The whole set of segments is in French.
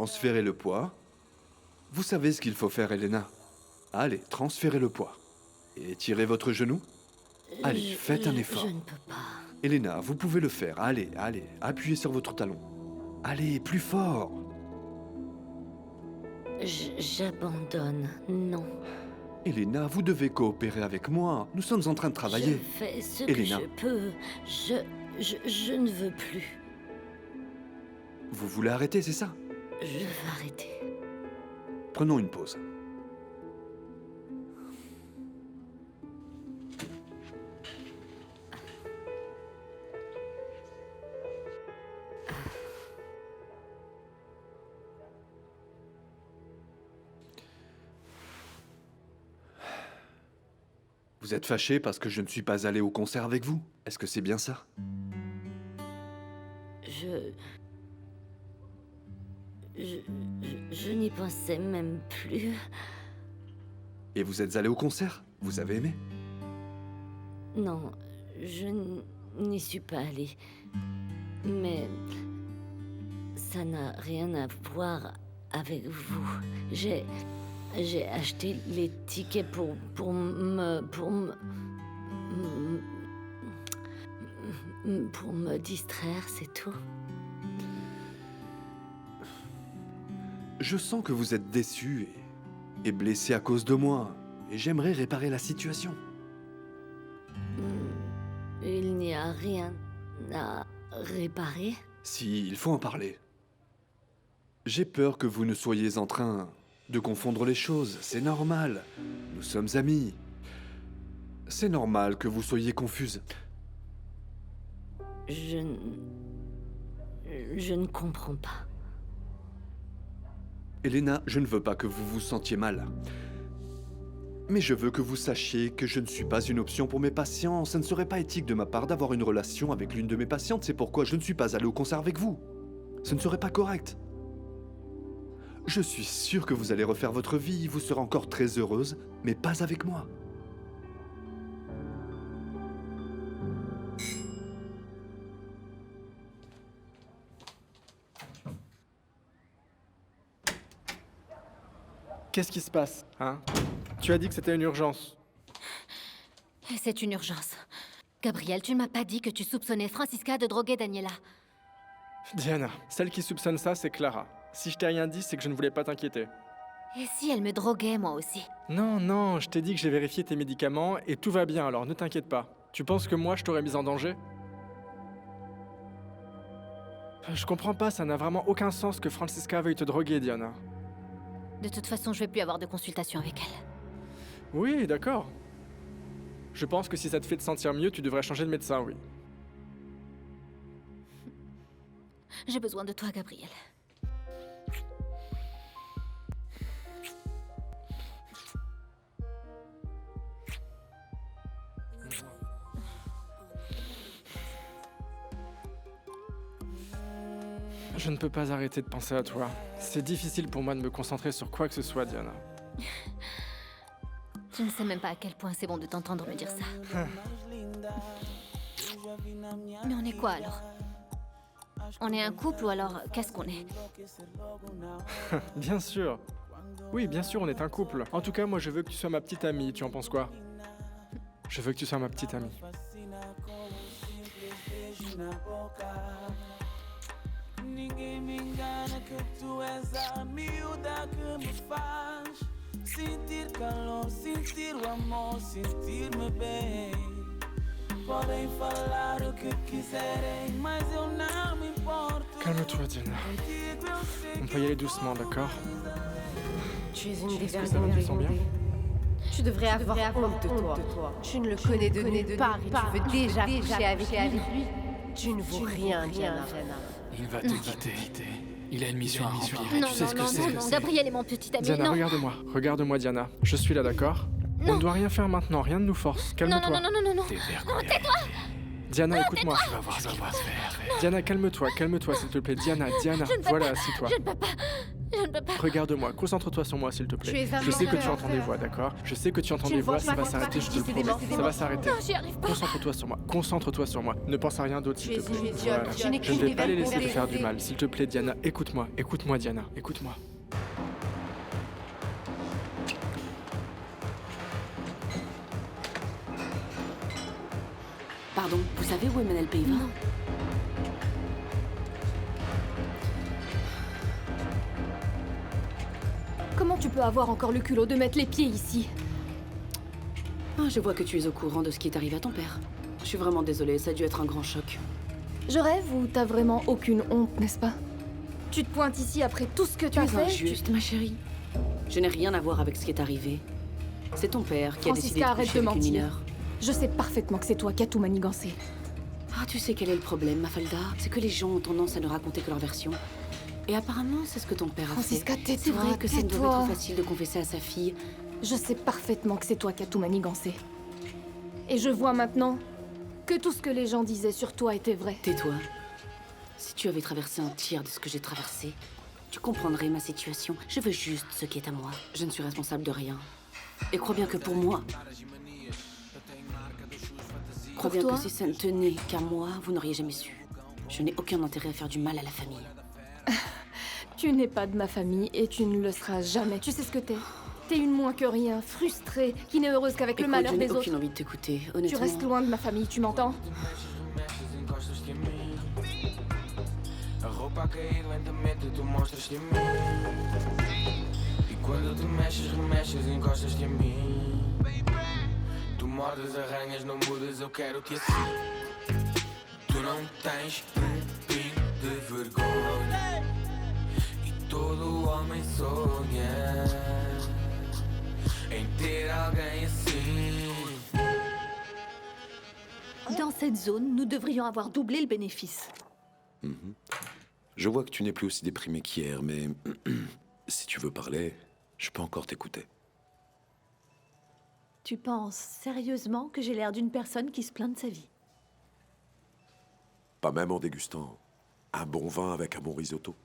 transférez le poids. Vous savez ce qu'il faut faire, Elena. Allez, transférez le poids. Et tirez votre genou. Allez, faites un effort. Je ne peux pas. Elena, vous pouvez le faire. Allez, appuyez sur votre talon. Allez, plus fort. J'abandonne, non. Elena, vous devez coopérer avec moi. Nous sommes en train de travailler. Je fais ce Elena. que je peux. Je ne veux plus. Vous voulez arrêter, c'est ça? Je veux arrêter. Prenons une pause. Vous êtes fâché parce que je ne suis pas allé au concert avec vous? Est-ce que c'est bien ça? Je n'y pensais même plus. Et vous êtes allé au concert? Vous avez aimé? Non, je n'y suis pas allée. Mais ça n'a rien à voir avec vous. J'ai acheté les tickets pour me distraire, c'est tout. Je sens que vous êtes déçu et blessé à cause de moi. Et j'aimerais réparer la situation. Il n'y a rien à réparer. Si, il faut en parler. J'ai peur que vous ne soyez en train de confondre les choses. C'est normal. Nous sommes amis. C'est normal que vous soyez confuse. Je ne comprends pas. Elena, je ne veux pas que vous vous sentiez mal. Mais je veux que vous sachiez que je ne suis pas une option pour mes patients. Ça ne serait pas éthique de ma part d'avoir une relation avec l'une de mes patientes. C'est pourquoi je ne suis pas allé au concert avec vous. Ce ne serait pas correct. Je suis sûr que vous allez refaire votre vie. Vous serez encore très heureuse, mais pas avec moi. Qu'est-ce qui se passe, hein? Tu as dit que c'était une urgence. C'est une urgence. Gabriel, tu ne m'as pas dit que tu soupçonnais Francisca de droguer Daniela. Diana, celle qui soupçonne ça, c'est Clara. Si je t'ai rien dit, c'est que je ne voulais pas t'inquiéter. Et si elle me droguait, moi aussi? Non, je t'ai dit que j'ai vérifié tes médicaments et tout va bien, alors ne t'inquiète pas. Tu penses que moi, je t'aurais mise en danger? Je comprends pas, ça n'a vraiment aucun sens que Francisca veuille te droguer, Diana. De toute façon, je vais plus avoir de consultation avec elle. Oui, d'accord. Je pense que si ça te fait te sentir mieux, tu devrais changer de médecin, oui. J'ai besoin de toi, Gabriel. Je ne peux pas arrêter de penser à toi. C'est difficile pour moi de me concentrer sur quoi que ce soit, Diana. Je ne sais même pas à quel point c'est bon de t'entendre me dire ça. Mais on est quoi alors? On est un couple ou alors qu'est-ce qu'on est? Bien sûr. Oui, bien sûr, on est un couple. En tout cas, moi, je veux que tu sois ma petite amie. Tu en penses quoi? Je veux que tu sois ma petite amie. Ninguém me engana que tu és a miúda que me faz sentir calor, sentir o amor, sentir-me bem. Podem falar o que quiserem, mas eu não me importo. Calme-toi, Diana. On peut y aller doucement, d'accord? Tu es une Est-ce que ça va, tu sens bien? Tu devrais avoir honte de toi. Tu ne le connais de nulle part et tu veux déjà coucher avec lui. Tu ne vaux rien, Diana. Il va te quitter. Il a une mission à remplir. Non, Tu sais ce que c'est. non, Gabriel est mon petit ami, Diana, non. regarde-moi, Diana. Je suis là, d'accord? On ne doit rien faire maintenant, rien ne nous force. Calme-toi. Non. T'es vergogne. Diana, écoute-moi. Tu vas voir ce qui va se faire. Diana, calme-toi, s'il te plaît. Diana, voilà, assis-toi. Je ne peux pas. Je ne peux pas. Regarde-moi, concentre-toi sur moi, s'il te plaît. Tu es un Je sais que tu menteur. entends des voix, d'accord? Je sais que tu entends Tu des ne vois voix, ça pas va s'arrêter, je te le décidément, promets. Ça va s'arrêter. Non, j'y arrive pas. Concentre-toi sur moi. Ne pense à rien d'autre, Tu s'il es te plaît. idiote. Voilà. Tu n'es Je ne vais pas les laisser te qu'une faire du vérité. mal. S'il te plaît, Diana, écoute-moi, Diana, écoute-moi. Pardon, vous savez où Emmanuel Payva? Comment tu peux avoir encore le culot de mettre les pieds ici? Ah, je vois que tu es au courant de ce qui est arrivé à ton père. Je suis vraiment désolée, ça a dû être un grand choc. Je rêve ou t'as vraiment aucune honte, n'est-ce pas? Tu te pointes ici après tout ce que tu as Pas fait? juste, ma chérie. Je n'ai rien à voir avec ce qui est arrivé. C'est ton père qui a décidé de Francisca, arrête coucher de avec une mentir. mineure. Je sais parfaitement que c'est toi qui as tout manigancé. Ah, tu sais quel est le problème, Mafalda? C'est que les gens ont tendance à ne raconter que leur version. Et apparemment, c'est ce que ton père a Francisca, fait. tais-toi, C'est vrai que ça ne doit tais-toi. pas être facile de confesser à sa fille. Je sais parfaitement que c'est toi qui as tout manigancé. Et je vois maintenant que tout ce que les gens disaient sur toi était vrai. Tais-toi. Si tu avais traversé un tiers de ce que j'ai traversé, tu comprendrais ma situation. Je veux juste ce qui est à moi. Je ne suis responsable de rien. Et crois bien que pour moi... Crois Pour bien toi que si ça ne tenait qu'à moi, vous n'auriez jamais su. Je n'ai aucun intérêt à faire du mal à la famille. Tu n'es pas de ma famille et tu ne le seras jamais. Tu sais ce que t'es? T'es une moins que rien, frustrée, qui n'est heureuse qu'avec le Écoute, malheur je n'ai des autres. aucune envie de t'écouter, Tu honnêtement. restes loin de ma famille, tu m'entends? A roupa a cair lentamente, tu mostras-te a mim. E quando te mexes, remexes, encostas-te a mim. Tu mordes, arranhas, não mudas, eu quero-te assim. Tu não tens pingo de vergonha. E todo homem sonha em ter alguém assim. Dans cette zone, nous devrions avoir doublé le bénéfice. Je vois que tu n'es plus aussi déprimé qu'hier, mais si tu veux parler, je peux encore t'écouter. Tu penses sérieusement que j'ai l'air d'une personne qui se plaint de sa vie? Pas même en dégustant un bon vin avec un bon risotto.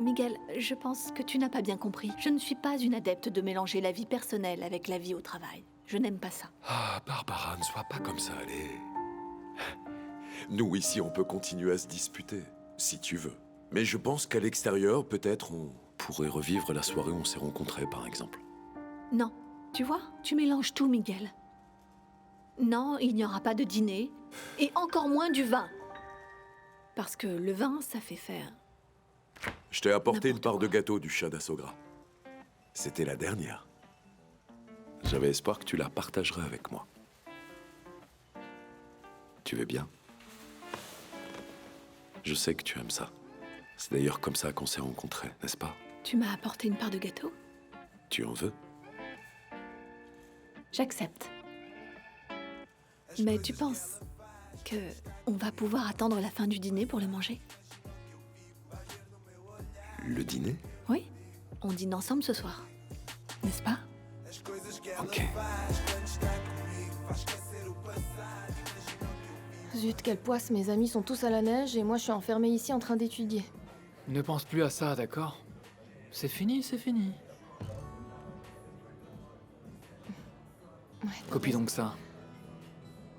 Miguel, je pense que tu n'as pas bien compris. Je ne suis pas une adepte de mélanger la vie personnelle avec la vie au travail. Je n'aime pas ça. Ah, Barbara, ne sois pas comme ça, allez. Nous, ici, on peut continuer à se disputer, si tu veux. Mais je pense qu'à l'extérieur, peut-être, on pourrait revivre la soirée où on s'est rencontrés, par exemple. Non, tu vois, tu mélanges tout, Miguel. Non, il n'y aura pas de dîner, et encore moins du vin. Parce que le vin, ça fait faire. Je t'ai apporté une N'importe part de quoi. gâteau du chat d'Assogra. C'était la dernière. J'avais espoir que tu la partagerais avec moi. Tu veux bien? Je sais que tu aimes ça. C'est d'ailleurs comme ça qu'on s'est rencontrés, n'est-ce pas? Tu m'as apporté une part de gâteau? Tu en veux? J'accepte. Mais tu penses que on va pouvoir attendre la fin du dîner pour le manger? Le dîner? Oui, on dîne ensemble ce soir. N'est-ce pas? Ok. Zut, quelle poisse, mes amis sont tous à la neige et moi je suis enfermée ici en train d'étudier. Ne pense plus à ça, d'accord? C'est fini, c'est fini. Ouais, t'as Copie raison. donc ça.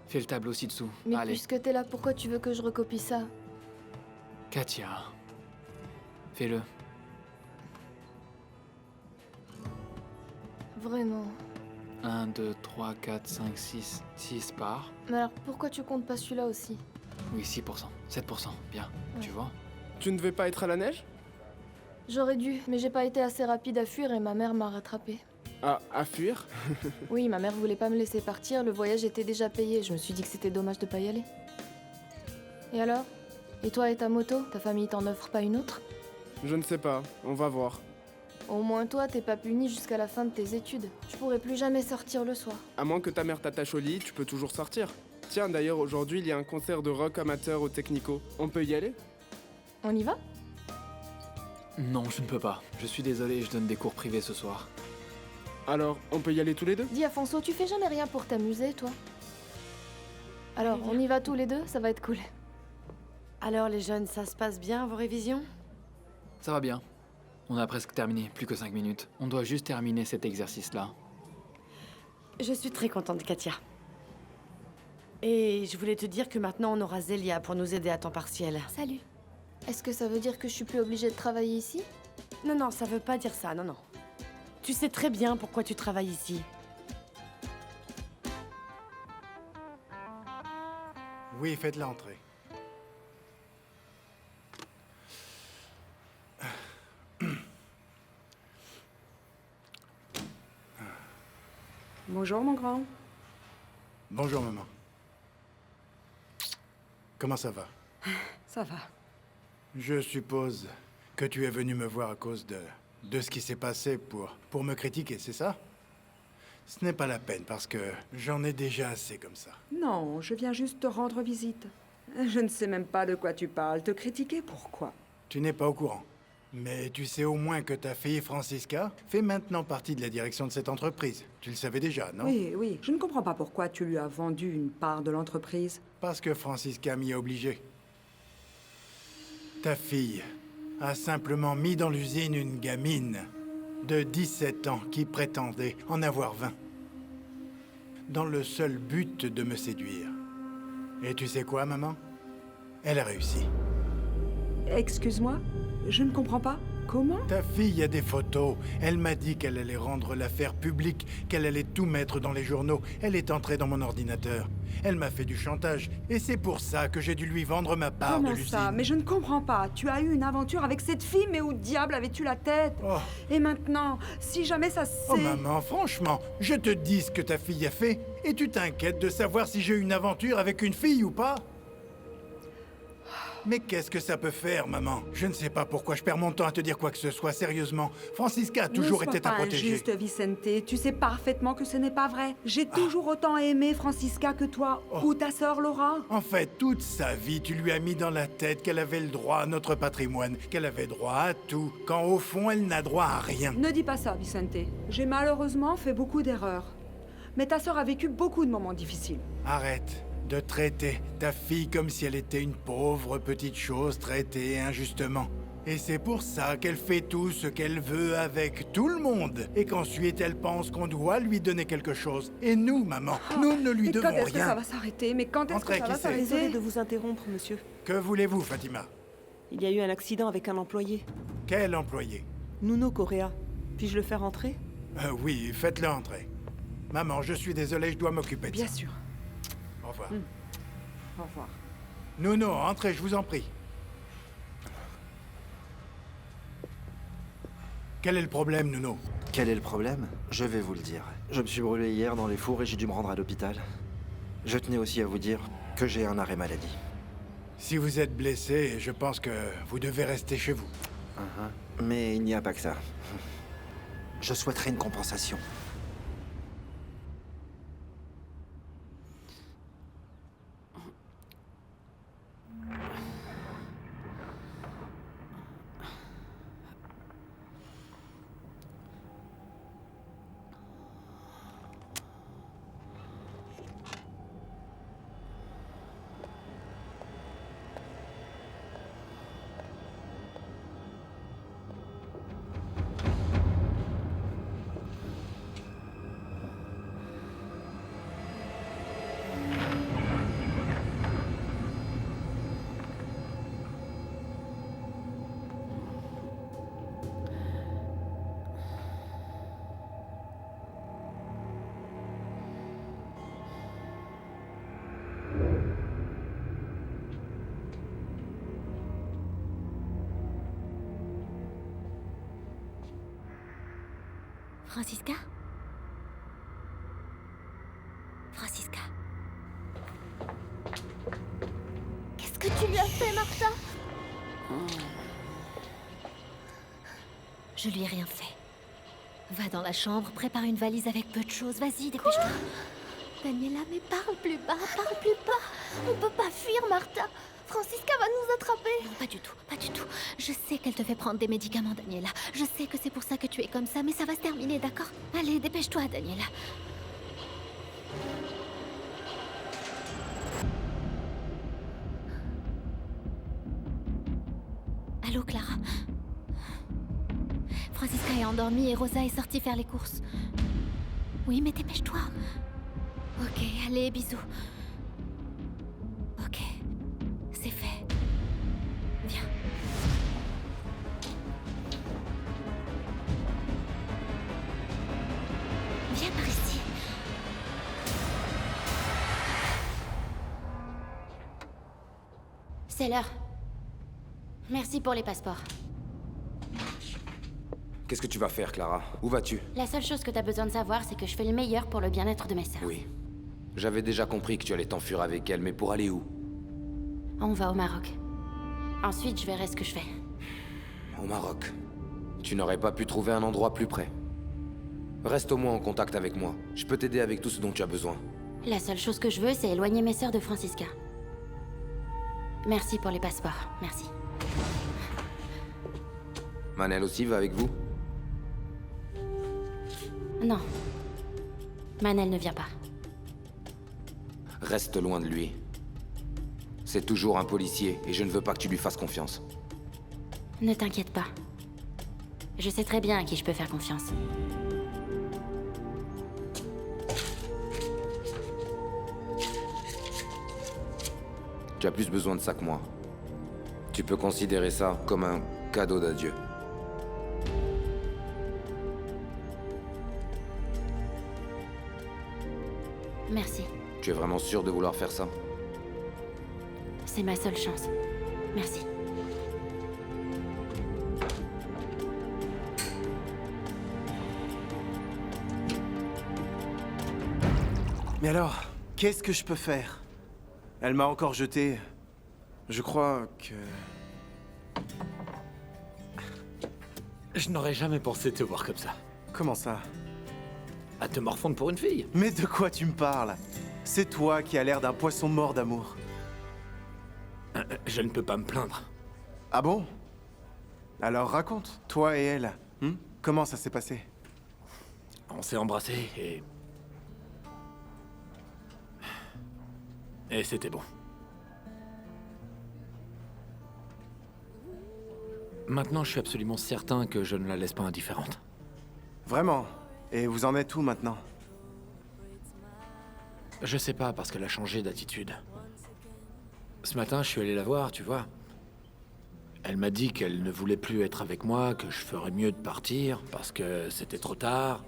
Fais le tableau ci-dessous. Mais Allez, puisque t'es là, pourquoi tu veux que je recopie ça? Katia. Fais-le. Vraiment. 1, 2, 3, 4, 5, 6. 6 par. Mais alors pourquoi tu comptes pas celui-là aussi? Oui, 6%. 7%. Bien. Tu vois? Tu ne devais pas être à la neige? J'aurais dû, mais j'ai pas été assez rapide à fuir et ma mère m'a rattrapée. Ah, à fuir? Oui, ma mère voulait pas me laisser partir, le voyage était déjà payé, je me suis dit que c'était dommage de pas y aller. Et alors? Et toi et ta moto, ta famille t'en offre pas une autre? Je ne sais pas, on va voir. Au moins toi, t'es pas puni jusqu'à la fin de tes études. Je pourrais plus jamais sortir le soir. À moins que ta mère t'attache au lit, tu peux toujours sortir. Tiens, d'ailleurs, aujourd'hui, il y a un concert de rock amateur au Technico. On peut y aller? On y va? Non, je ne peux pas. Je suis désolé, je donne des cours privés ce soir. Alors, on peut y aller tous les deux? Dis Afonso, tu fais jamais rien pour t'amuser, toi? Alors, on y va tous les deux, ça va être cool. Alors les jeunes, ça se passe bien vos révisions? Ça va bien. On a presque terminé, plus que 5 minutes. On doit juste terminer cet exercice-là. Je suis très contente, Katia. Et je voulais te dire que maintenant on aura Zélia pour nous aider à temps partiel. Salut. Est-ce que ça veut dire que je suis plus obligée de travailler ici? Non, non, ça veut pas dire ça, non, non. Tu sais très bien pourquoi tu travailles ici. Oui, faites l'entrée. Bonjour, mon grand. Bonjour, maman. Comment ça va? Ça va. Je suppose que tu es venu me voir à cause de ce qui s'est passé pour me critiquer, c'est ça? Ce n'est pas la peine, parce que j'en ai déjà assez comme ça. Non, je viens juste te rendre visite. Je ne sais même pas de quoi tu parles. Te critiquer, pourquoi? Tu n'es pas au courant. Mais tu sais au moins que ta fille, Francisca, fait maintenant partie de la direction de cette entreprise. Tu le savais déjà, non? Oui, oui. Je ne comprends pas pourquoi tu lui as vendu une part de l'entreprise. Parce que Francisca m'y a obligé. Ta fille a simplement mis dans l'usine une gamine de 17 ans qui prétendait en avoir 20. Dans le seul but de me séduire. Et tu sais quoi, maman? Elle a réussi. Excuse-moi, je ne comprends pas. Comment? Ta fille a des photos. Elle m'a dit qu'elle allait rendre l'affaire publique, qu'elle allait tout mettre dans les journaux. Elle est entrée dans mon ordinateur. Elle m'a fait du chantage. Et c'est pour ça que j'ai dû lui vendre ma part de Comment l'usine. ça? Mais je ne comprends pas. Tu as eu une aventure avec cette fille, mais où diable avais-tu la tête? Oh. Et maintenant, si jamais ça se Oh sait... maman, franchement, je te dis ce que ta fille a fait, et tu t'inquiètes de savoir si j'ai eu une aventure avec une fille ou pas? Mais qu'est-ce que ça peut faire, maman? Je ne sais pas pourquoi je perds mon temps à te dire quoi que ce soit, sérieusement. Francisca a toujours été ta protégée. Ne sois pas injuste, Vicente. Tu sais parfaitement que ce n'est pas vrai. J'ai toujours autant aimé Francisca que toi, ou ta sœur Laura. En fait, toute sa vie, tu lui as mis dans la tête qu'elle avait le droit à notre patrimoine, qu'elle avait droit à tout, quand au fond, elle n'a droit à rien. Ne dis pas ça, Vicente. J'ai malheureusement fait beaucoup d'erreurs. Mais ta sœur a vécu beaucoup de moments difficiles. Arrête de traiter ta fille comme si elle était une pauvre petite chose traitée injustement. Et c'est pour ça qu'elle fait tout ce qu'elle veut avec tout le monde. Et qu'ensuite elle pense qu'on doit lui donner quelque chose. Et nous, maman, nous ne lui devons Quand est-ce que rien. ça va s'arrêter? Mais quand est-ce Entrez, que ça va qui c'est? s'arrêter? Désolée de vous interrompre, monsieur. Que voulez-vous, Fatima? Il y a eu un accident avec un employé. Quel employé? Nuno Correa. Puis-je le faire entrer? Oui, faites-le entrer. Maman, je suis désolé, je dois m'occuper de Bien ça. sûr. Au revoir. Au revoir. Nuno, entrez, je vous en prie. Quel est le problème, Nuno? Quel est le problème? Je vais vous le dire. Je me suis brûlé hier dans les fours et j'ai dû me rendre à l'hôpital. Je tenais aussi à vous dire que j'ai un arrêt maladie. Si vous êtes blessé, je pense que vous devez rester chez vous. Mais il n'y a pas que ça. Je souhaiterais une compensation. Francisca? Francisca? Qu'est-ce que tu lui as fait, Martha? Je lui ai rien fait. Va dans la chambre, prépare une valise avec peu de choses. Vas-y, dépêche-toi. Daniela, mais parle plus bas, parle plus bas. On peut pas fuir, Martha. Francisca va nous attraper. Non, pas du tout, pas du tout. Je sais qu'elle te fait prendre des médicaments, Daniela. Je sais que c'est pour ça que tu es comme ça, mais ça va se terminer, d'accord? Allez, dépêche-toi, Daniela. Allô, Clara? Francisca est endormie et Rosa est sortie faire les courses. Oui, mais dépêche-toi. Ok, allez, bisous. Ok, c'est fait. Viens. Viens par ici. C'est l'heure. Merci pour les passeports. Qu'est-ce que tu vas faire, Clara? Où vas-tu? La seule chose que t'as besoin de savoir, c'est que je fais le meilleur pour le bien-être de mes sœurs. Oui. J'avais déjà compris que tu allais t'enfuir avec elle, mais pour aller où? On va au Maroc. Ensuite, je verrai ce que je fais. Au Maroc. Tu n'aurais pas pu trouver un endroit plus près? Reste au moins en contact avec moi. Je peux t'aider avec tout ce dont tu as besoin. La seule chose que je veux, c'est éloigner mes sœurs de Francisca. Merci pour les passeports, merci. Manel aussi va avec vous? Non. Manel ne vient pas. Reste loin de lui. C'est toujours un policier, et je ne veux pas que tu lui fasses confiance. Ne t'inquiète pas. Je sais très bien à qui je peux faire confiance. Tu as plus besoin de ça que moi. Tu peux considérer ça comme un cadeau d'adieu. Merci. Tu es vraiment sûr de vouloir faire ça? C'est ma seule chance. Merci. Mais alors, qu'est-ce que je peux faire? Elle m'a encore jeté. Je crois que... Je n'aurais jamais pensé te voir comme ça. Comment ça? À te morfondre pour une fille. Mais de quoi tu me parles? C'est toi qui as l'air d'un poisson mort d'amour. Je ne peux pas me plaindre. Ah bon? Alors raconte, toi et elle. Comment ça s'est passé? On s'est embrassés et c'était bon. Maintenant, je suis absolument certain que je ne la laisse pas indifférente. Vraiment? Et vous en êtes où maintenant? Je sais pas, parce qu'elle a changé d'attitude. Ce matin, je suis allé la voir, tu vois. Elle m'a dit qu'elle ne voulait plus être avec moi, que je ferais mieux de partir, parce que c'était trop tard.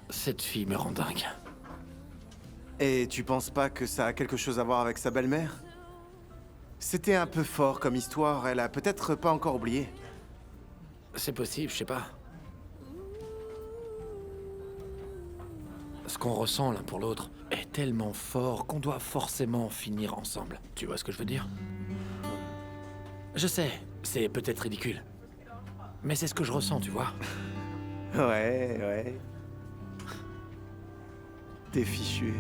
Cette fille me rend dingue. Et tu penses pas que ça a quelque chose à voir avec sa belle-mère? C'était un peu fort comme histoire, elle a peut-être pas encore oublié. C'est possible, je sais pas. Ce qu'on ressent l'un pour l'autre est tellement fort qu'on doit forcément finir ensemble. Tu vois ce que je veux dire? Je sais, c'est peut-être ridicule. Mais c'est ce que je ressens, tu vois. Ouais. T'es fichu.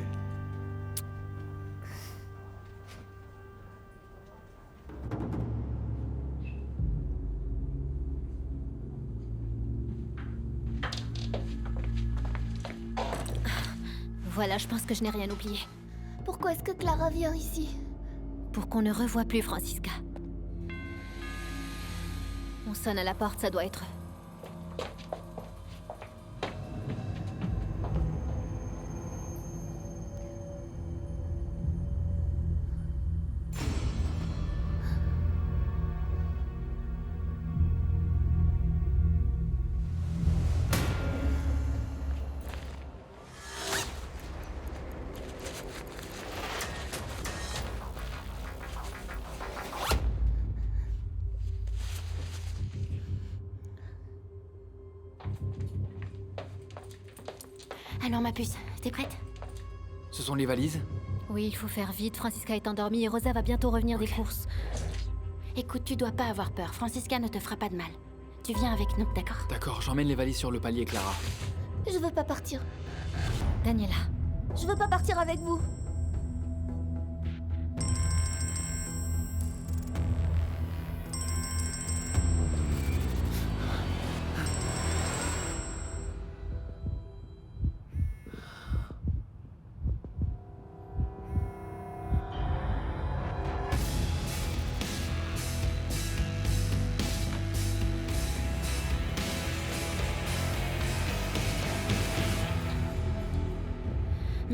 Voilà, je pense que je n'ai rien oublié. Pourquoi est-ce que Clara vient ici? Pour qu'on ne revoie plus Francisca. On sonne à la porte, ça doit être eux. Alors ma puce, t'es prête? Ce sont les valises? Oui, il faut faire vite. Francisca est endormie et Rosa va bientôt revenir des courses. Écoute, tu dois pas avoir peur. Francisca ne te fera pas de mal. Tu viens avec nous, d'accord? D'accord, j'emmène les valises sur le palier, Clara. Je veux pas partir. Daniela. Je veux pas partir avec vous.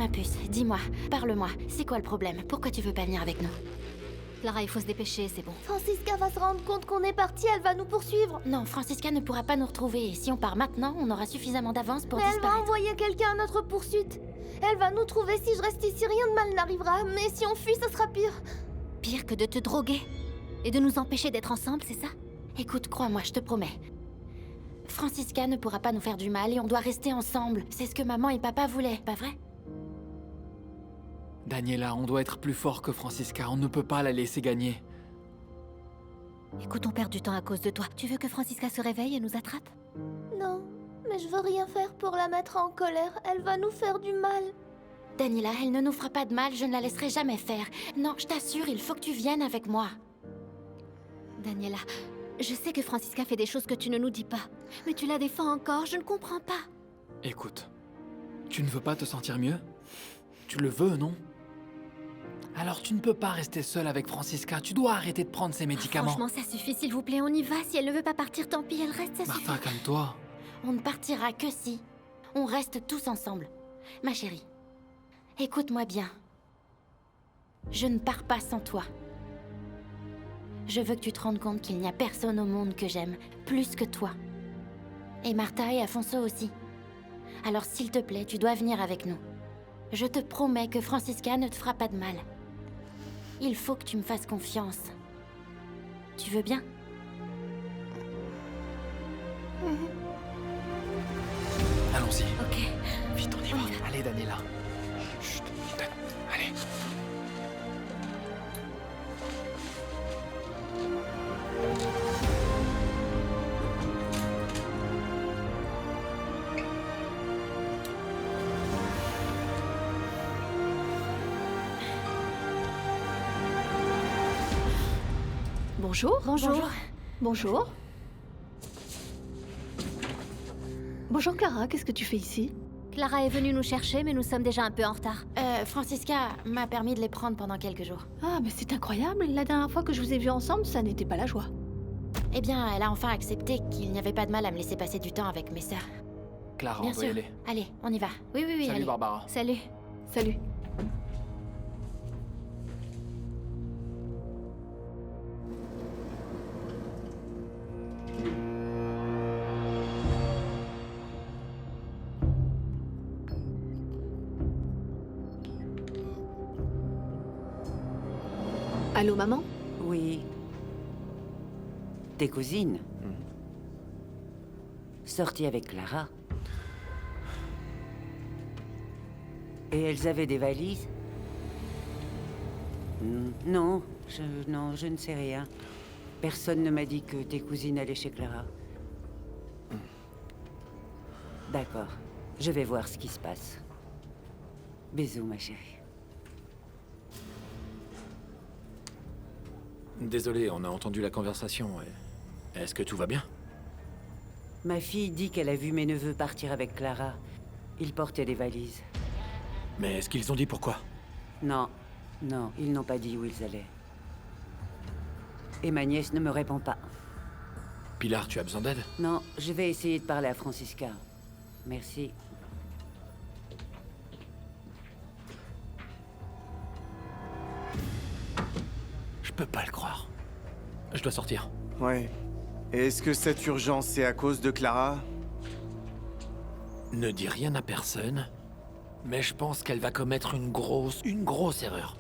Ma puce, dis-moi, parle-moi. C'est quoi le problème? Pourquoi tu veux pas venir avec nous? Clara, il faut se dépêcher, c'est bon. Francisca va se rendre compte qu'on est parti, elle va nous poursuivre. Non, Francisca ne pourra pas nous retrouver. Et si on part maintenant, on aura suffisamment d'avance pour Mais elle disparaître. va envoyer quelqu'un à notre poursuite. Elle va nous trouver si je reste ici, rien de mal n'arrivera. Mais si on fuit, ça sera pire. Pire que de te droguer et de nous empêcher d'être ensemble, c'est ça? Écoute, crois-moi, je te promets. Francisca ne pourra pas nous faire du mal et on doit rester ensemble. C'est ce que maman et papa voulaient, pas vrai? Daniela, on doit être plus fort que Francisca, on ne peut pas la laisser gagner. Écoute, on perd du temps à cause de toi. Tu veux que Francisca se réveille et nous attrape? Non, mais je veux rien faire pour la mettre en colère. Elle va nous faire du mal. Daniela, elle ne nous fera pas de mal, je ne la laisserai jamais faire. Non, je t'assure, il faut que tu viennes avec moi. Daniela, je sais que Francisca fait des choses que tu ne nous dis pas. Mais tu la défends encore, je ne comprends pas. Écoute, tu ne veux pas te sentir mieux? Tu le veux, non? Alors tu ne peux pas rester seule avec Francisca, tu dois arrêter de prendre ses médicaments. Franchement, ça suffit, s'il vous plaît, on y va. Si elle ne veut pas partir, tant pis, elle reste, ça suffit. Martha, calme-toi. On ne partira que si on reste tous ensemble. Ma chérie, écoute-moi bien. Je ne pars pas sans toi. Je veux que tu te rendes compte qu'il n'y a personne au monde que j'aime plus que toi. Et Martha et Afonso aussi. Alors s'il te plaît, tu dois venir avec nous. Je te promets que Francisca ne te fera pas de mal. Il faut que tu me fasses confiance. Tu veux bien? Allons-y. Ok. Vite, on y va. Allez, Daniela. Chut, vite. Allez. Bonjour. Bonjour. Bonjour. Bonjour Clara, qu'est-ce que tu fais ici? Clara est venue nous chercher, mais nous sommes déjà un peu en retard. Francisca m'a permis de les prendre pendant quelques jours. Ah, mais c'est incroyable. La dernière fois que je vous ai vus ensemble, ça n'était pas la joie. Eh bien, elle a enfin accepté qu'il n'y avait pas de mal à me laisser passer du temps avec mes sœurs. Clara, Bien on doit y sûr. aller. Allez, on y va. Oui, oui, oui, Salut, allez. Barbara. Salut. Salut. Allô, maman? Oui. Tes cousines? Sorties avec Clara? Et elles avaient des valises? Non, je ne sais rien. Personne ne m'a dit que tes cousines allaient chez Clara. D'accord. Je vais voir ce qui se passe. Bisous, ma chérie. Désolé, on a entendu la conversation. Est-ce que tout va bien? Ma fille dit qu'elle a vu mes neveux partir avec Clara. Ils portaient des valises. Mais est-ce qu'ils ont dit pourquoi? Non, ils n'ont pas dit où ils allaient. Et ma nièce ne me répond pas. Pilar, tu as besoin d'aide? Non, je vais essayer de parler à Francisca. Merci. Je peux pas le croire. Je dois sortir. Ouais. Et est-ce que cette urgence, c'est à cause de Clara? Ne dis rien à personne, mais je pense qu'elle va commettre une grosse erreur.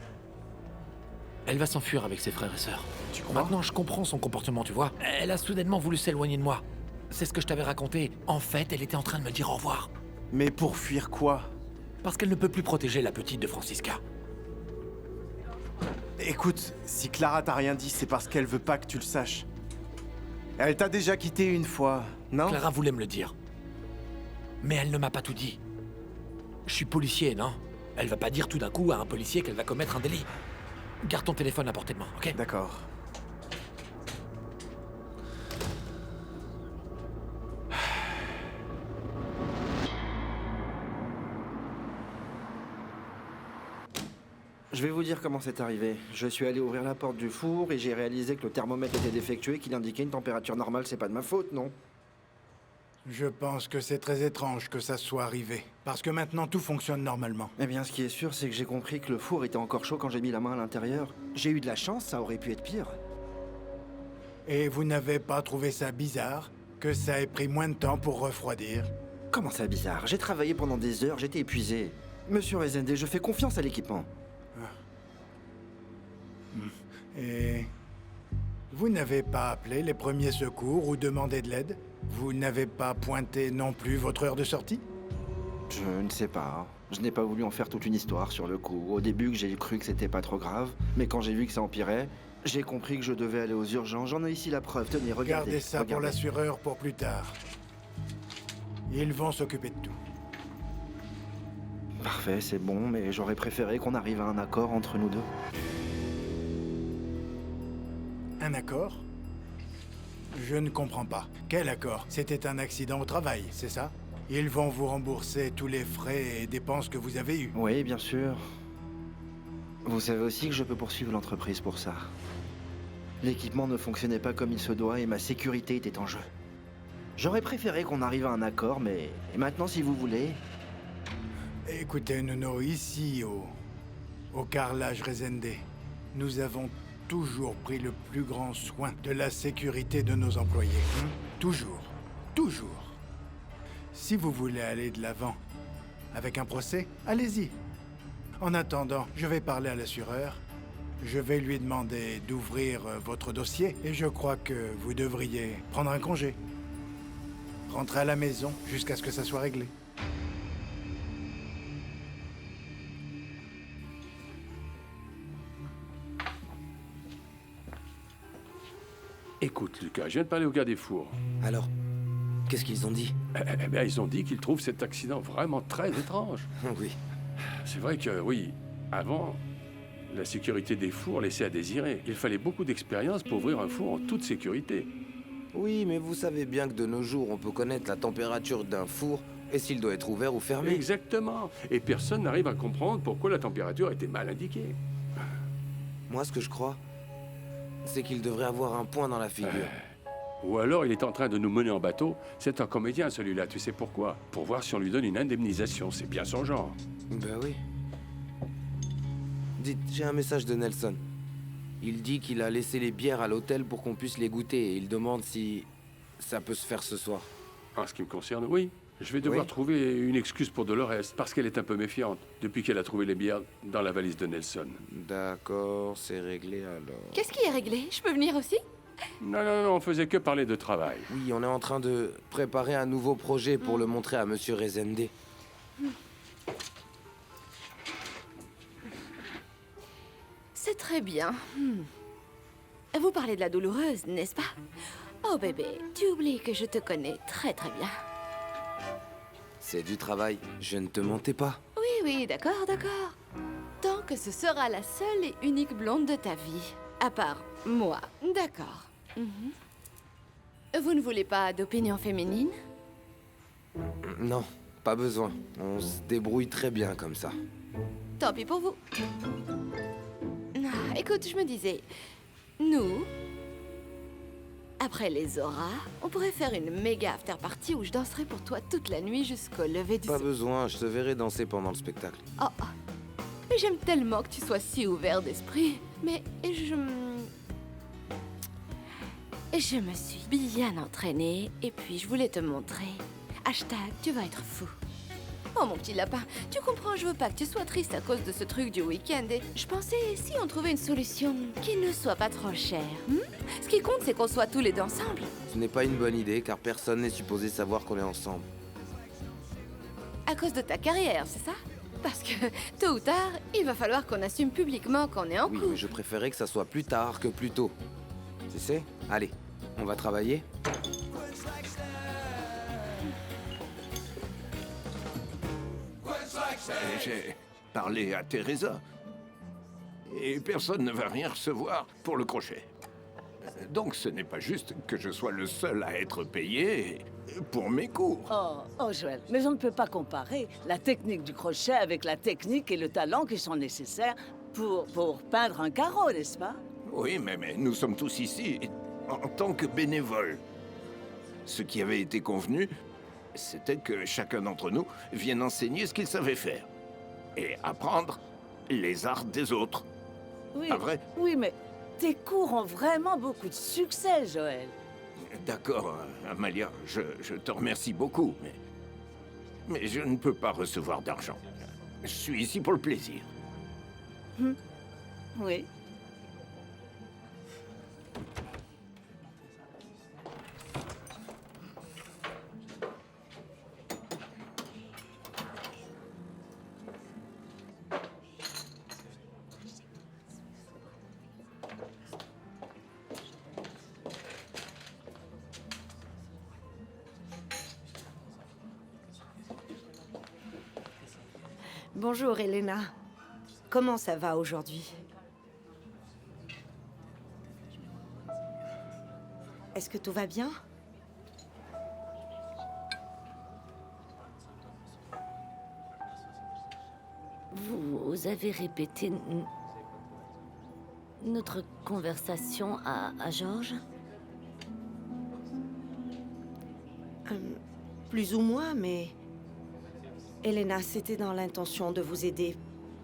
Elle va s'enfuir avec ses frères et sœurs. Tu crois? Maintenant, je comprends son comportement, tu vois. Elle a soudainement voulu s'éloigner de moi. C'est ce que je t'avais raconté. En fait, elle était en train de me dire au revoir. Mais pour fuir quoi? Parce qu'elle ne peut plus protéger la petite de Francisca. Écoute, si Clara t'a rien dit, c'est parce qu'elle veut pas que tu le saches. Elle t'a déjà quitté une fois, non? Clara voulait me le dire. Mais elle ne m'a pas tout dit. Je suis policier, non? Elle va pas dire tout d'un coup à un policier qu'elle va commettre un délit. Garde ton téléphone à portée de main, ok? D'accord. Je vais vous dire comment c'est arrivé. Je suis allé ouvrir la porte du four et j'ai réalisé que le thermomètre était défectueux et qu'il indiquait une température normale. C'est pas de ma faute, non? Je pense que c'est très étrange que ça soit arrivé. Parce que maintenant, tout fonctionne normalement. Eh bien, ce qui est sûr, c'est que j'ai compris que le four était encore chaud quand j'ai mis la main à l'intérieur. J'ai eu de la chance, ça aurait pu être pire. Et vous n'avez pas trouvé ça bizarre que ça ait pris moins de temps pour refroidir? Comment ça, bizarre? J'ai travaillé pendant des heures, j'étais épuisé. Monsieur Rezende, je fais confiance à l'équipement. Et... vous n'avez pas appelé les premiers secours ou demandé de l'aide? Vous n'avez pas pointé non plus votre heure de sortie? Je ne sais pas. Je n'ai pas voulu en faire toute une histoire sur le coup. Au début, que j'ai cru que c'était pas trop grave, mais quand j'ai vu que ça empirait, j'ai compris que je devais aller aux urgences. J'en ai ici la preuve. Tenez, regardez. Gardez ça pour l'assureur pour plus tard. Ils vont s'occuper de tout. Parfait, c'est bon, mais j'aurais préféré qu'on arrive à un accord entre nous deux. Un accord? Je ne comprends pas. Quel accord? C'était un accident au travail, c'est ça? Ils vont vous rembourser tous les frais et dépenses que vous avez eus. Oui, bien sûr. Vous savez aussi que je peux poursuivre l'entreprise pour ça. L'équipement ne fonctionnait pas comme il se doit et ma sécurité était en jeu. J'aurais préféré qu'on arrive à un accord, mais maintenant, si vous voulez... Écoutez, Nuno, ici, au carrelage Rezende, nous avons toujours pris le plus grand soin de la sécurité de nos employés. Toujours. Toujours. Si vous voulez aller de l'avant avec un procès, allez-y. En attendant, je vais parler à l'assureur. Je vais lui demander d'ouvrir votre dossier et je crois que vous devriez prendre un congé. Rentrer à la maison jusqu'à ce que ça soit réglé. Écoute, Lucas, je viens de parler au gars des fours. Alors, qu'est-ce qu'ils ont dit? Eh bien, ils ont dit qu'ils trouvent cet accident vraiment très étrange. Oui. C'est vrai que, oui, avant, la sécurité des fours laissait à désirer. Il fallait beaucoup d'expérience pour ouvrir un four en toute sécurité. Oui, mais vous savez bien que de nos jours, on peut connaître la température d'un four et s'il doit être ouvert ou fermé. Exactement. Et personne n'arrive à comprendre pourquoi la température était mal indiquée. Moi, ce que je crois, c'est qu'il devrait avoir un point dans la figure. Ou alors il est en train de nous mener en bateau. C'est un comédien, celui-là. Tu sais pourquoi? Pour voir si on lui donne une indemnisation. C'est bien son genre. Ben oui. Dites, j'ai un message de Nelson. Il dit qu'il a laissé les bières à l'hôtel pour qu'on puisse les goûter et il demande si ça peut se faire ce soir. En ce qui me concerne, oui. Je vais devoir trouver une excuse pour Dolores, parce qu'elle est un peu méfiante, depuis qu'elle a trouvé les bières dans la valise de Nelson. D'accord, c'est réglé alors. Qu'est-ce qui est réglé? Je peux venir aussi? Non, non, non, on faisait que parler de travail. Oui, on est en train de préparer un nouveau projet pour le montrer à Monsieur Rezende. C'est très bien. Vous parlez de la douloureuse, n'est-ce pas? Oh bébé, tu oublies que je te connais très très bien. C'est du travail, je ne te mentais pas. Oui, oui, d'accord, d'accord. Tant que ce sera la seule et unique blonde de ta vie. À part moi, d'accord. Vous ne voulez pas d'opinion féminine? Non, pas besoin. On se débrouille très bien comme ça. Tant pis pour vous. Ah, écoute, je me disais, nous, après les auras, on pourrait faire une méga after party où je danserai pour toi toute la nuit jusqu'au lever du Pas soleil. besoin, je te verrai danser pendant le spectacle. Oh, oh. Mais j'aime tellement que tu sois si ouvert d'esprit. Mais je me suis bien entraînée et puis je voulais te montrer. Hashtag, tu vas être fou. Oh mon petit lapin, tu comprends, je veux pas que tu sois triste à cause de ce truc du week-end et je pensais si on trouvait une solution qui ne soit pas trop chère. Ce qui compte, c'est qu'on soit tous les deux ensemble. Ce n'est pas une bonne idée car personne n'est supposé savoir qu'on est ensemble. À cause de ta carrière, c'est ça? Parce que, tôt ou tard, il va falloir qu'on assume publiquement qu'on est en Oui, couple. mais je préférais que ça soit plus tard que plus tôt. Tu sais? Allez, on va travailler. J'ai parlé à Teresa. Et personne ne va rien recevoir pour le crochet. Donc ce n'est pas juste que je sois le seul à être payé pour mes cours. Oh, Joël, mais on ne peut pas comparer la technique du crochet avec la technique et le talent qui sont nécessaires pour peindre un carreau, n'est-ce pas? Oui, mais nous sommes tous ici en tant que bénévoles. Ce qui avait été convenu c'était que chacun d'entre nous vienne enseigner ce qu'il savait faire. Et apprendre les arts des autres. Oui, Pas vrai? oui, mais tes cours ont vraiment beaucoup de succès, Joël. D'accord, Amalia, je te remercie beaucoup, mais je ne peux pas recevoir d'argent. Je suis ici pour le plaisir. Oui. Bonjour, Elena. Comment ça va aujourd'hui? Est-ce que tout va bien? Vous avez répété notre conversation à Georges? Plus ou moins, mais... Elena, c'était dans l'intention de vous aider,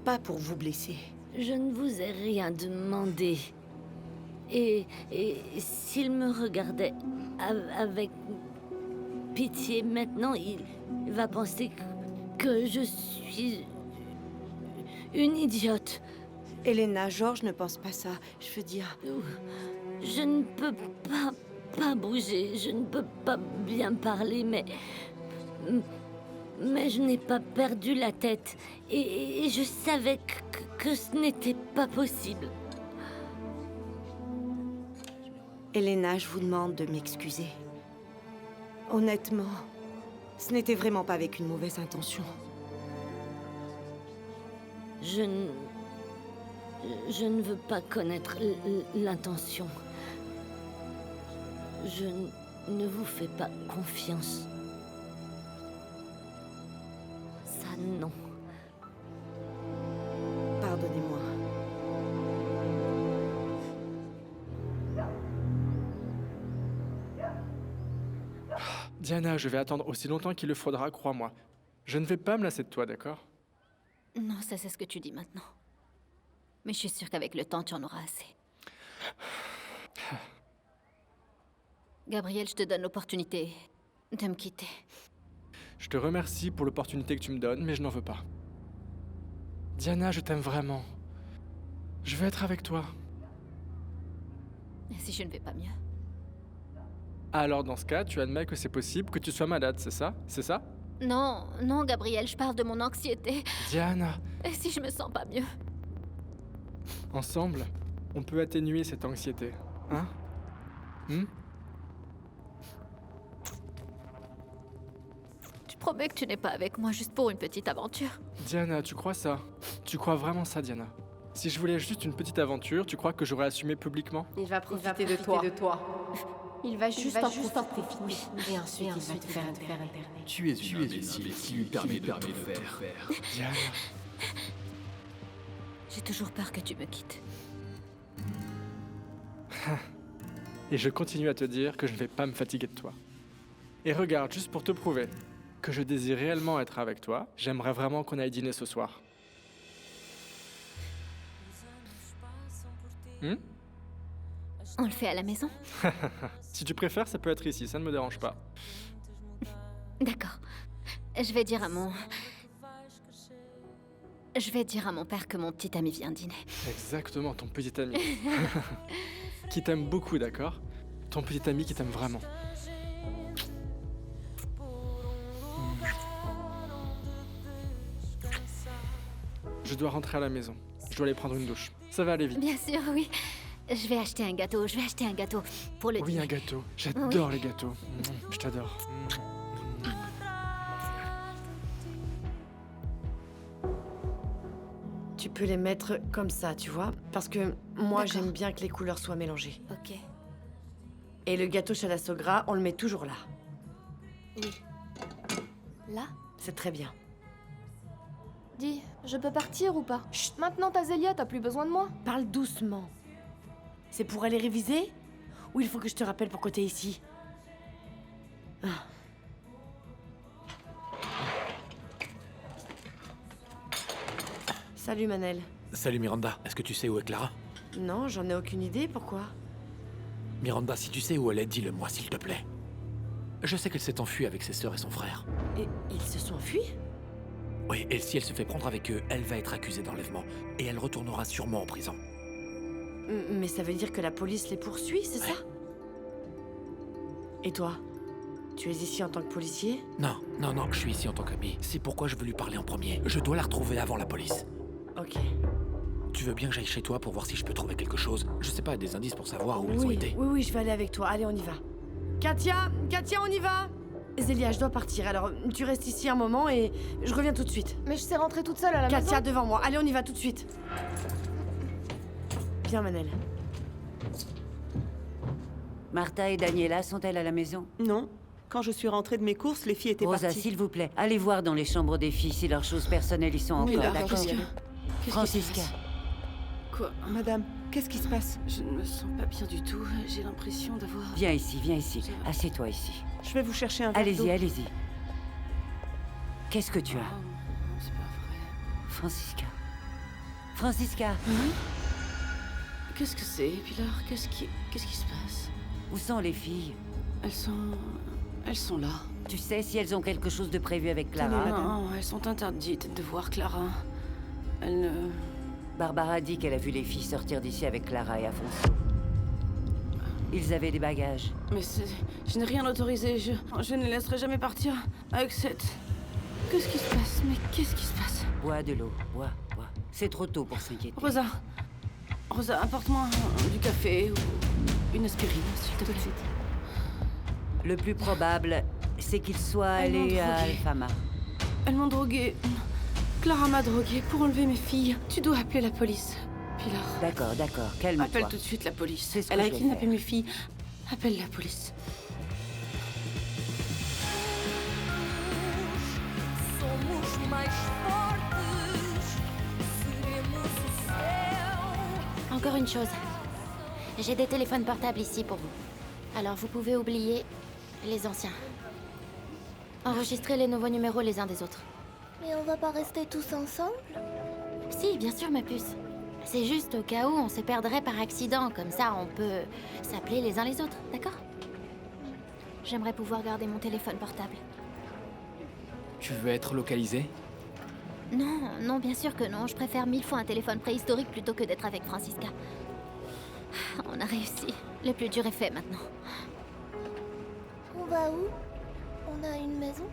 pas pour vous blesser. Je ne vous ai rien demandé. Et s'il me regardait avec pitié maintenant, il va penser que je suis une idiote. Elena, Georges ne pense pas ça. Je veux dire... Je ne peux pas bouger, je ne peux pas bien parler, mais je n'ai pas perdu la tête. Et je savais que ce n'était pas possible. Elena, je vous demande de m'excuser. Honnêtement, ce n'était vraiment pas avec une mauvaise intention. Je ne veux pas connaître l'intention. Je ne vous fais pas confiance. Ça, non. Pardonnez-moi. Diana, je vais attendre aussi longtemps qu'il le faudra, crois-moi. Je ne vais pas me lasser de toi, d'accord? Non, ça c'est ce que tu dis maintenant. Mais je suis sûre qu'avec le temps, tu en auras assez. Gabriel, je te donne l'opportunité de me quitter. Je te remercie pour l'opportunité que tu me donnes, mais je n'en veux pas. Diana, je t'aime vraiment. Je veux être avec toi. Et si je ne vais pas mieux? Alors dans ce cas, tu admets que c'est possible que tu sois malade, c'est ça? C'est ça? Non, non, Gabriel, je parle de mon anxiété. Diana! Et si je me sens pas mieux? Ensemble, on peut atténuer cette anxiété, hein? Tu promets que tu n'es pas avec moi juste pour une petite aventure? Diana, tu crois ça? Tu crois vraiment ça, Diana? Si je voulais juste une petite aventure, tu crois que j'aurais assumé publiquement? Il va profiter de toi. Il va juste en profiter. Oui. Et ensuite, il va te faire interner. Tu es une imbécile qui lui permet de tout faire. Diana. J'ai toujours peur que tu me quittes. Et je continue à te dire que je ne vais pas me fatiguer de toi. Et regarde, juste pour te prouver que je désire réellement être avec toi, j'aimerais vraiment qu'on aille dîner ce soir. On le fait à la maison? Si tu préfères, ça peut être ici, ça ne me dérange pas. D'accord. Je vais dire à mon père que mon petit ami vient dîner. Exactement, ton petit ami. Qui t'aime beaucoup, d'accord? Ton petit ami qui t'aime vraiment. Je dois rentrer à la maison. Je dois aller prendre une douche. Ça va aller vite. Bien sûr, oui. Je vais acheter un gâteau. Pour le dîner. Oui, un gâteau. J'adore les gâteaux. Je t'adore. Tu peux les mettre comme ça, tu vois? Parce que moi, j'aime bien que les couleurs soient mélangées. Ok. Et le gâteau Chalasogra, on le met toujours là. Oui. Là? C'est très bien. Dis, je peux partir ou pas? Chut, maintenant t'as Zélia, t'as plus besoin de moi. Parle doucement. C'est pour aller réviser? Ou il faut que je te rappelle pourquoi t'es ici? Salut Manel. Salut Miranda, est-ce que tu sais où est Clara? Non, j'en ai aucune idée, pourquoi? Miranda, si tu sais où elle est, dis-le-moi s'il te plaît. Je sais qu'elle s'est enfuie avec ses sœurs et son frère. Et ils se sont enfuis? Oui, et si elle se fait prendre avec eux, elle va être accusée d'enlèvement. Et elle retournera sûrement en prison. Mais ça veut dire que la police les poursuit, c'est ça? Et toi? Tu es ici en tant que policier? Non, je suis ici en tant qu'ami. C'est pourquoi je veux lui parler en premier. Je dois la retrouver avant la police. Ok. Tu veux bien que j'aille chez toi pour voir si je peux trouver quelque chose? Je sais pas, des indices pour savoir où ils ont été. Oui, je vais aller avec toi. Allez, on y va. Katia, on y va! Zélia, je dois partir. Alors, tu restes ici un moment et je reviens tout de suite. Mais je sais rentrer toute seule à la maison. Katia, devant moi. Allez, on y va tout de suite. Viens, Manel. Martha et Daniela sont-elles à la maison? Non. Quand je suis rentrée de mes courses, les filles étaient Rosa, parties. s'il vous plaît, allez voir dans les chambres des filles si leurs choses personnelles y sont encore, d'accord? Francisca. Quoi? Madame, qu'est-ce qui se passe? Je ne me sens pas bien du tout. J'ai l'impression d'avoir... Viens ici. Assieds-toi ici. Je vais vous chercher un verre d'eau. Allez-y. Qu'est-ce que tu as? Non, c'est pas vrai. Francisca. Qu'est-ce que c'est, Pilar? Qu'est-ce qui se passe? Où sont les filles? Elles sont là. Tu sais si elles ont quelque chose de prévu avec Clara? Non, elles sont interdites de voir Clara. Elles ne... Barbara dit qu'elle a vu les filles sortir d'ici avec Clara et Afonso. Ils avaient des bagages. Mais je n'ai rien autorisé. Je ne les laisserai jamais partir avec cette... Qu'est-ce qui se passe? Mais qu'est-ce qui se passe? Bois de l'eau, bois. C'est trop tôt pour s'inquiéter. Rosa, apporte-moi du café ou une aspirine, s'il te plaît. Le plus probable, c'est qu'ils soient allés à Alfama. Elles m'ont droguée. Clara m'a droguée pour enlever mes filles. Tu dois appeler la police, Pilar. D'accord, calme-toi. Appelle tout de suite la police. C'est ce Elle que a je vais kidnappé faire. mes filles. Appelle la police. Encore une chose. J'ai des téléphones portables ici pour vous. Alors vous pouvez oublier les anciens. Enregistrez les nouveaux numéros les uns des autres. Mais on va pas rester tous ensemble? Si, bien sûr, ma puce. C'est juste au cas où on se perdrait par accident. Comme ça, on peut s'appeler les uns les autres, d'accord? J'aimerais pouvoir garder mon téléphone portable. Tu veux être localisé? Non, bien sûr que non. Je préfère 1000 fois un téléphone préhistorique plutôt que d'être avec Francisca. On a réussi. Le plus dur est fait maintenant. On va où? On a une maison?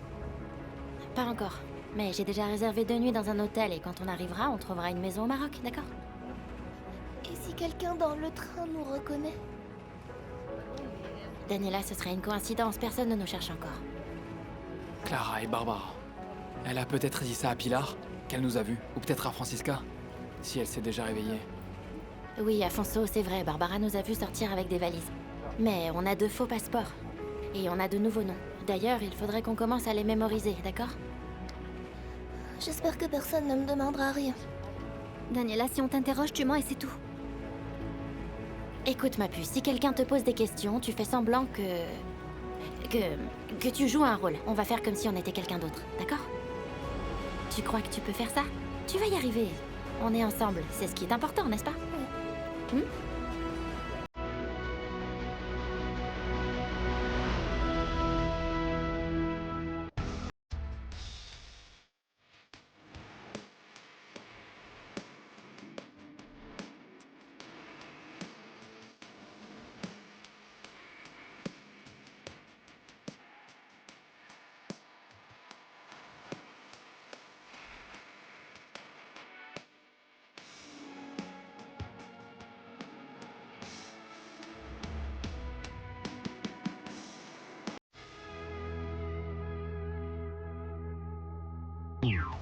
Pas encore. Mais j'ai déjà réservé 2 nuits dans un hôtel et quand on arrivera, on trouvera une maison au Maroc, d'accord? Et si quelqu'un dans le train nous reconnaît? Daniela, ce serait une coïncidence. Personne ne nous cherche encore. Clara et Barbara. Elle a peut-être dit ça à Pilar, qu'elle nous a vus. Ou peut-être à Francisca, si elle s'est déjà réveillée. Oui, Afonso, c'est vrai. Barbara nous a vus sortir avec des valises. Mais on a 2 faux passeports. Et on a de nouveaux noms. D'ailleurs, il faudrait qu'on commence à les mémoriser, d'accord? J'espère que personne ne me demandera rien. Daniela, si on t'interroge, tu mens et c'est tout. Écoute, ma puce, si quelqu'un te pose des questions, tu fais semblant que tu joues un rôle. On va faire comme si on était quelqu'un d'autre, d'accord? Tu crois que tu peux faire ça? Tu vas y arriver. On est ensemble, c'est ce qui est important, n'est-ce pas? Oui. Yeah.